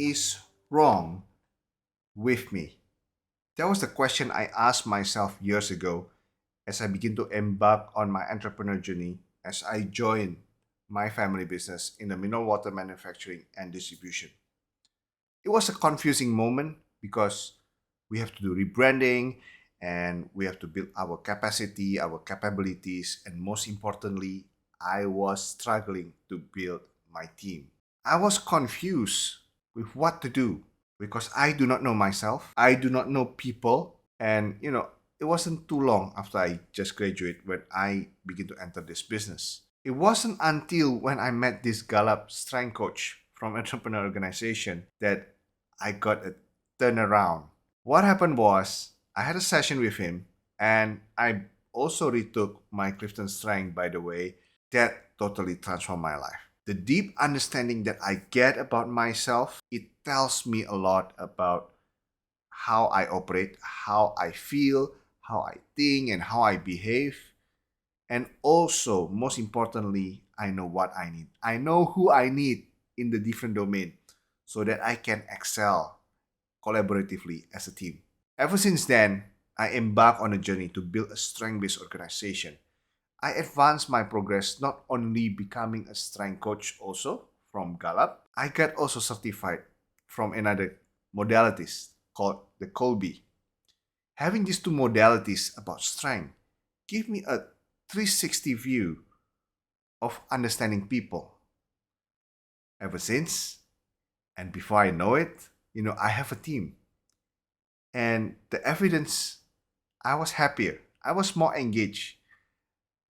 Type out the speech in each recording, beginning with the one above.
is wrong with me? That was the question I asked myself years ago as I begin to embark on my entrepreneur journey as I joined my family business in the mineral water manufacturing and distribution. It was a confusing moment because we have to do rebranding and we have to build our capacity, our capabilities, and most importantly, I was struggling to build my team. I was confused with what to do because I do not know myself, I do not know people, and it wasn't too long after I just graduated when I began to enter this business. It wasn't until when I met this Gallup strength coach from Entrepreneur Organization that I got a turnaround. What happened was I had a session with him and I also retook my Clifton Strength, by the way, that totally transformed my life. The deep understanding that I get about myself, it tells me a lot about how I operate, how I feel, how I think, and how I behave. And also, most importantly, I know what I need. I know who I need in the different domain so that I can excel collaboratively as a team. Ever since then, I embarked on a journey to build a strength-based organization. I advanced my progress not only becoming a strength coach also from Gallup, I got also certified from another modalities called the Kolbe. Having these two modalities about strength give me a 360 view of understanding people. Ever since, and before I know it, I have a team. And the evidence, I was happier. I was more engaged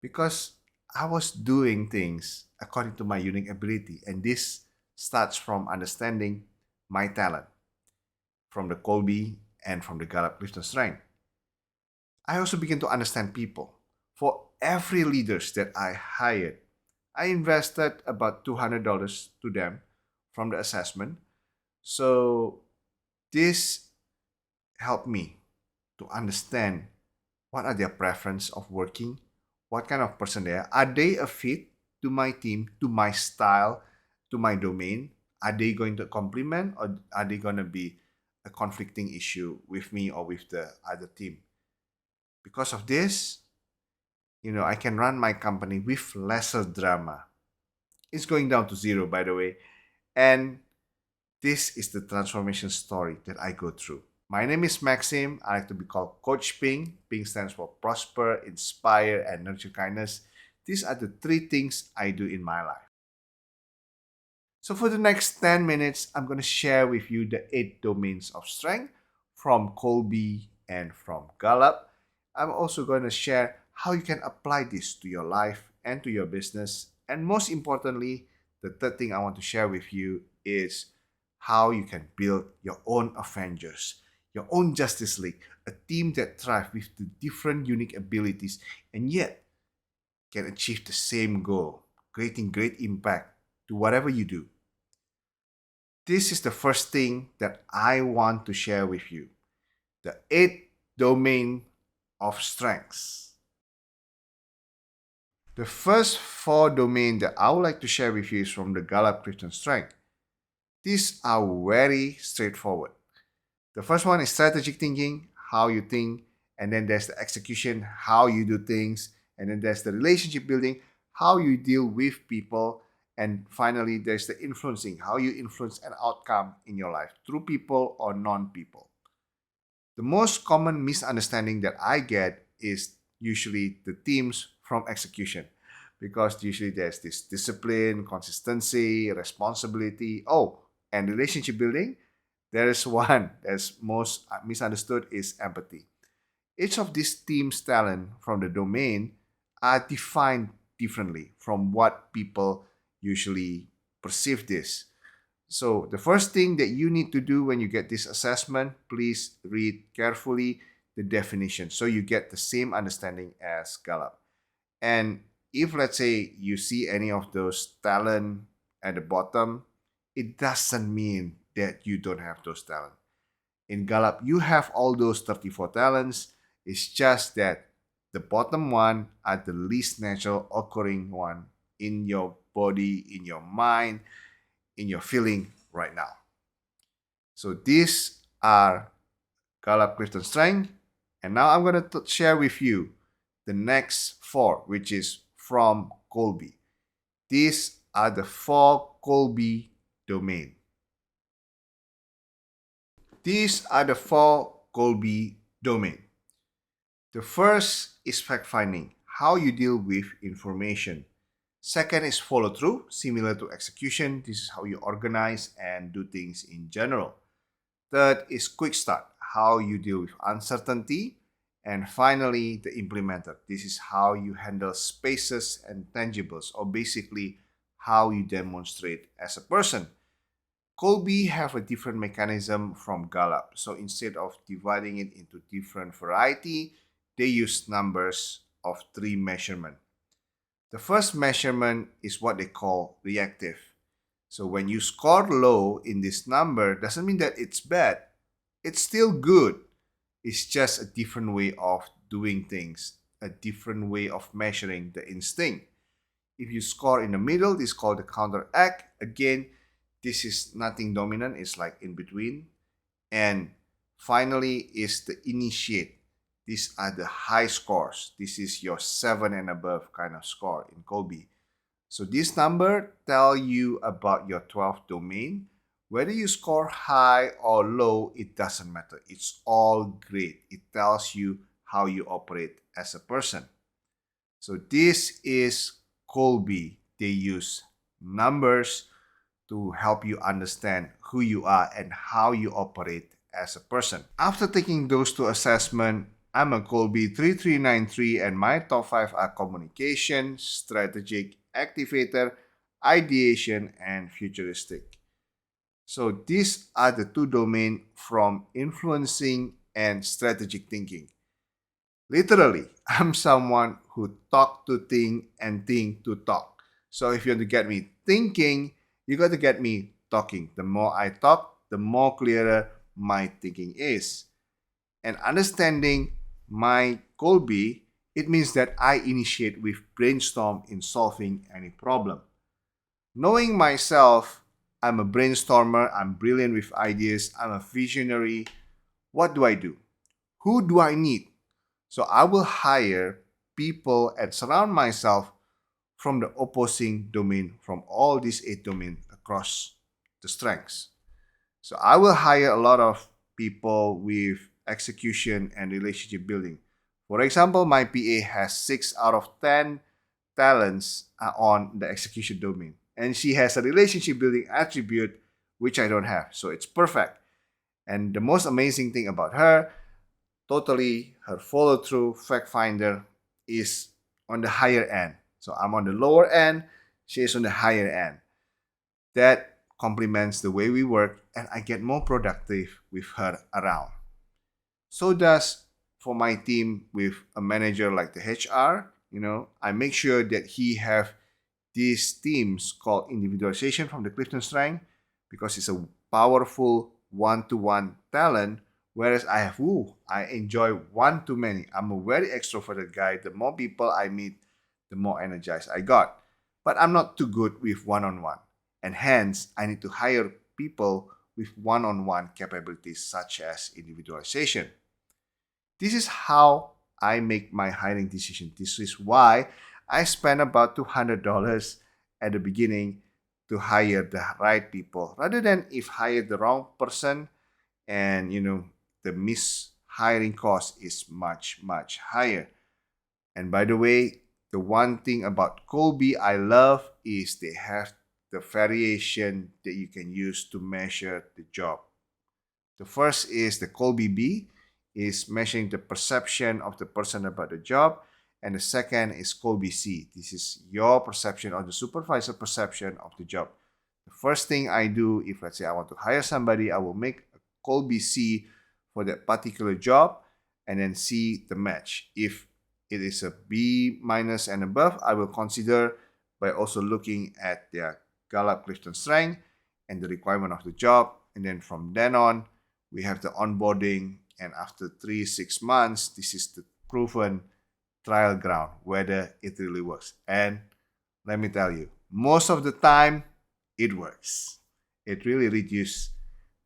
because I was doing things according to my unique ability. And this starts from understanding my talent from the Colby and from the Gallup Clifton Strength. I also begin to understand people. For every leaders that I hired, I invested about $200 to them from the assessment. So this helped me to understand what are their preference of working, what kind of person they are. Are they a fit to my team, to my style, to my domain? Are they going to complement or are they going to be a conflicting issue with me or with the other team? Because of this, I can run my company with lesser drama. It's going down to zero, by the way. And this is the transformation story that I go through. My name is Maxim. I like to be called Coach Ping. Ping stands for prosper, inspire, and nurture kindness. These are the three things I do in my life. So for the next 10 minutes, I'm going to share with you the 8 domains of strength from Colby and from Gallup. I'm also going to share how you can apply this to your life and to your business. And most importantly, the third thing I want to share with you is how you can build your own Avengers, your own Justice League, a team that thrives with the different unique abilities and yet can achieve the same goal, creating great impact to whatever you do. This is the first thing that I want to share with you. The 8 domain of strengths. The first 4 domains that I would like to share with you is from the Gallup Clifton Strength. These are very straightforward. The first one is strategic thinking, how you think, and then there's the execution, how you do things, and then there's the relationship building, how you deal with people, and finally there's the influencing, how you influence an outcome in your life through people or non-people. The most common misunderstanding that I get is usually the themes from execution because usually there's this discipline, consistency, responsibility, and relationship building. There is one that's most misunderstood is empathy. Each of these teams' talent from the domain are defined differently from what people usually perceive this. So the first thing that you need to do when you get this assessment, please read carefully the definition so you get the same understanding as Gallup. And if let's say you see any of those talent at the bottom, it doesn't mean that you don't have those talents. In Gallup, you have all those 34 talents. It's just that the bottom one are the least natural occurring one in your body, in your mind, in your feeling right now. So these are Gallup Clifton Strength. And now I'm going to share with you the next four, which is from Kolbe. These are the four Kolbe domain. These are the four Kolbe domain. The first is fact-finding, how you deal with information. Second is follow-through, similar to execution. This is how you organize and do things in general. Third is quick start, how you deal with uncertainty. And finally, the implementer. This is how you handle spaces and tangibles, or basically how you demonstrate as a person. Kolbe have a different mechanism from Gallup. So instead of dividing it into different variety, they use numbers of 3 measurement. The first measurement is what they call reactive. So when you score low in this number, doesn't mean that it's bad. It's still good. It's just a different way of doing things, a different way of measuring the instinct. If you score in the middle, this is called the counteract. Again, this is nothing dominant, it's like in between. And finally is the initiate. These are the high scores. This is your 7 and above kind of score in Kolbe. So this number tell you about your 12th domain. Whether you score high or low, it doesn't matter. It's all great. It tells you how you operate as a person. So this is Kolbe. They use numbers to help you understand who you are and how you operate as a person. After taking those 2 assessments, I'm a Kolbe 3393 and my top 5 are communication, strategic, activator, ideation, and futuristic. So these are the 2 domains from influencing and strategic thinking. Literally, I'm someone who talk to think and think to talk. So if you want to get me thinking, you got to get me talking. The more I talk, the more clearer my thinking is. And understanding my Kolbe, it means that I initiate with brainstorm in solving any problem. Knowing myself, I'm a brainstormer, I'm brilliant with ideas, I'm a visionary. What do? Who do I need? So I will hire people and surround myself from the opposing domain, from all these 8 domains across the strengths. So I will hire a lot of people with execution and relationship building. For example, my PA has 6 out of 10 talents on the execution domain. And she has a relationship building attribute, which I don't have. So it's perfect. And the most amazing thing about her, totally her follow-through fact finder is on the higher end. So I'm on the lower end, she is on the higher end. That complements the way we work, and I get more productive with her around. So does for my team with a manager like the HR. I make sure that he have these teams called individualization from the Clifton Strength, because it's a powerful one-to-one talent. Whereas I enjoy one-to-many. I'm a very extroverted guy. The more people I meet, the more energized I got. But I'm not too good with one-on-one. And hence, I need to hire people with one-on-one capabilities such as individualization. This is how I make my hiring decision. This is why I spend about $200 at the beginning to hire the right people, rather than if hire the wrong person and the mishiring cost is much, much higher. And by the way, the one thing about Kolbe I love is they have the variation that you can use to measure the job. The first is the Kolbe B, is measuring the perception of the person about the job. And the second is Kolbe C. This is your perception or the supervisor perception of the job. The first thing I do, if let's say I want to hire somebody, I will make a Kolbe C for that particular job and then see the match. If it is a B minus and above, I will consider by also looking at their Gallup Clifton Strength and the requirement of the job. And then from then on, we have the onboarding. And after 3-6 months, this is the proven trial ground, whether it really works. And let me tell you, most of the time, it works. It really reduces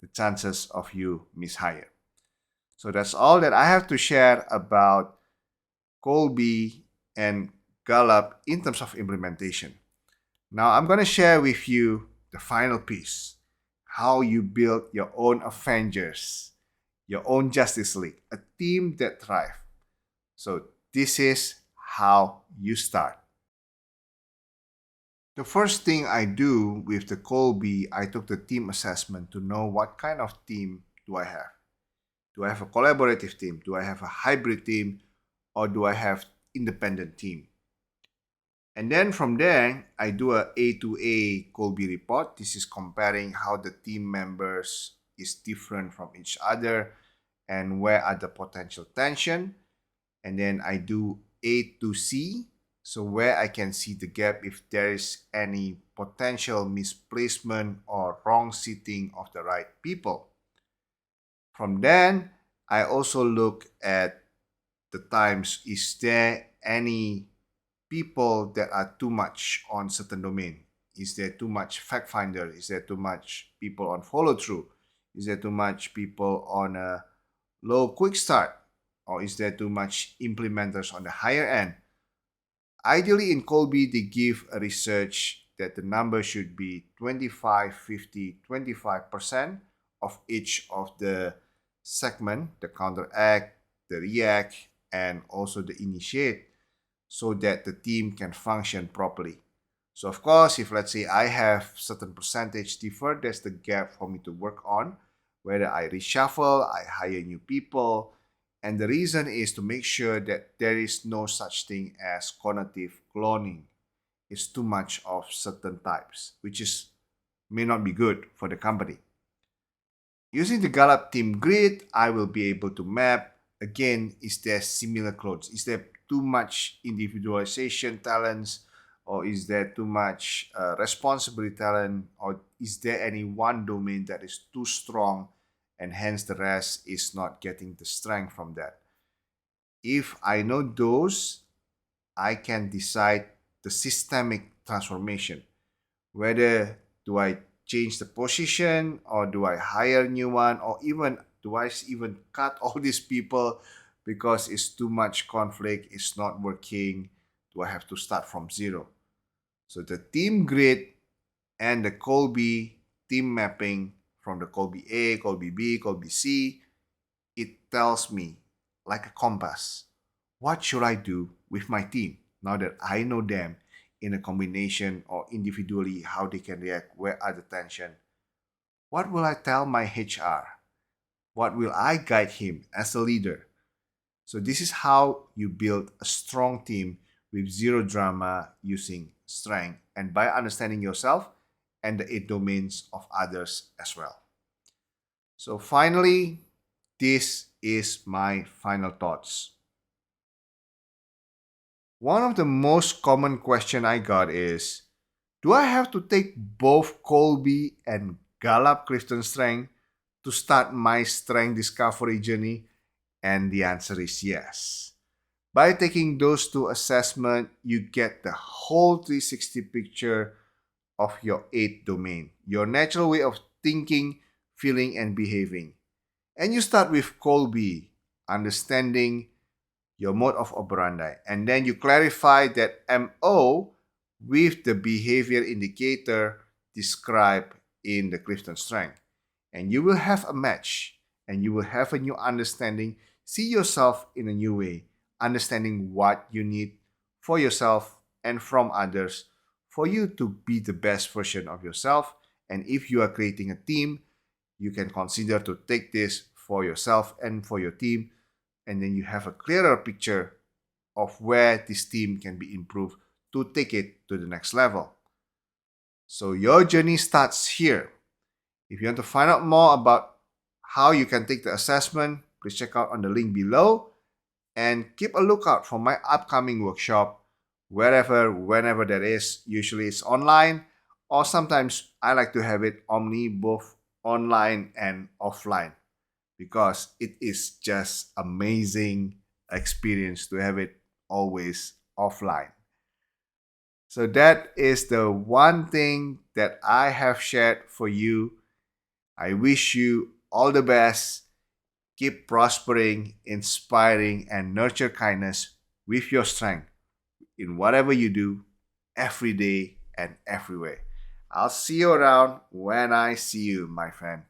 the chances of you mishire. So that's all that I have to share about Kolbe and Gallup in terms of implementation. Now I'm going to share with you the final piece, how you build your own Avengers, your own Justice League, a team that thrives. So this is how you start. The first thing I do with the Kolbe, I took the team assessment to know what kind of team do I have. Do I have a collaborative team? Do I have a hybrid team? Or do I have independent team? And then from there, I do a to A Kolbe report. This is comparing how the team members is different from each other and where are the potential tension. And then I do A to C, so where I can see the gap if there is any potential misplacement or wrong seating of the right people. From then, I also look at the times, is there any people that are too much on certain domain? Is there too much fact finder? Is there too much people on follow through? Is there too much people on a low quick start? Or is there too much implementers on the higher end? Ideally in Kolbe, they give a research that the number should be 25, 50, 25% of each of the segment, the counteract, the react, and also the initiate, so that the team can function properly. So of course, if let's say I have certain percentage differ, that's the gap for me to work on, whether I reshuffle, I hire new people. And the reason is to make sure that there is no such thing as cognitive cloning. It's too much of certain types, which is may not be good for the company. Using the Gallup team grid, I will be able to map, again, is there similar clones? Is there too much individualization talents, or is there too much responsibility talent, or is there any one domain that is too strong and hence the rest is not getting the strength from that? If I know those, I can decide the systemic transformation. Whether do I change the position, or do I hire a new one, or even do I even cut all these people because it's too much conflict, it's not working? Do I have to start from zero? So the team grid and the Kolbe team mapping from the Kolbe A, Kolbe B, Kolbe C, it tells me like a compass, what should I do with my team now that I know them in a combination or individually, how they can react, where are the tension? What will I tell my HR? What will I guide him as a leader? So this is how you build a strong team with zero drama, using strength and by understanding yourself and the 8 domains of others as well. So finally, this is my final thoughts. One of the most common question I got is, do I have to take both Kolbe and Gallup CliftonStrengths to start my strength discovery journey? And the answer is yes. By taking those 2 assessments, you get the whole 360 picture of your 8 domain, your natural way of thinking, feeling, and behaving. And you start with Kolbe, understanding your mode of operandi, and then you clarify that MO with the behavior indicator described in the CliftonStrengths. And you will have a match, and you will have a new understanding, see yourself in a new way, understanding what you need for yourself and from others for you to be the best version of yourself. And if you are creating a team, you can consider to take this for yourself and for your team, and then you have a clearer picture of where this team can be improved to take it to the next level. So your journey starts here. If you want to find out more about how you can take the assessment, please check out on the link below and keep a lookout for my upcoming workshop, wherever, whenever that is. Usually it's online, or sometimes I like to have it both online and offline, because it is just amazing experience to have it always offline. So that is the one thing that I have shared for you. I wish you all the best. Keep prospering, inspiring, and nurture kindness with your strength in whatever you do, every day and everywhere. I'll see you around when I see you, my friend.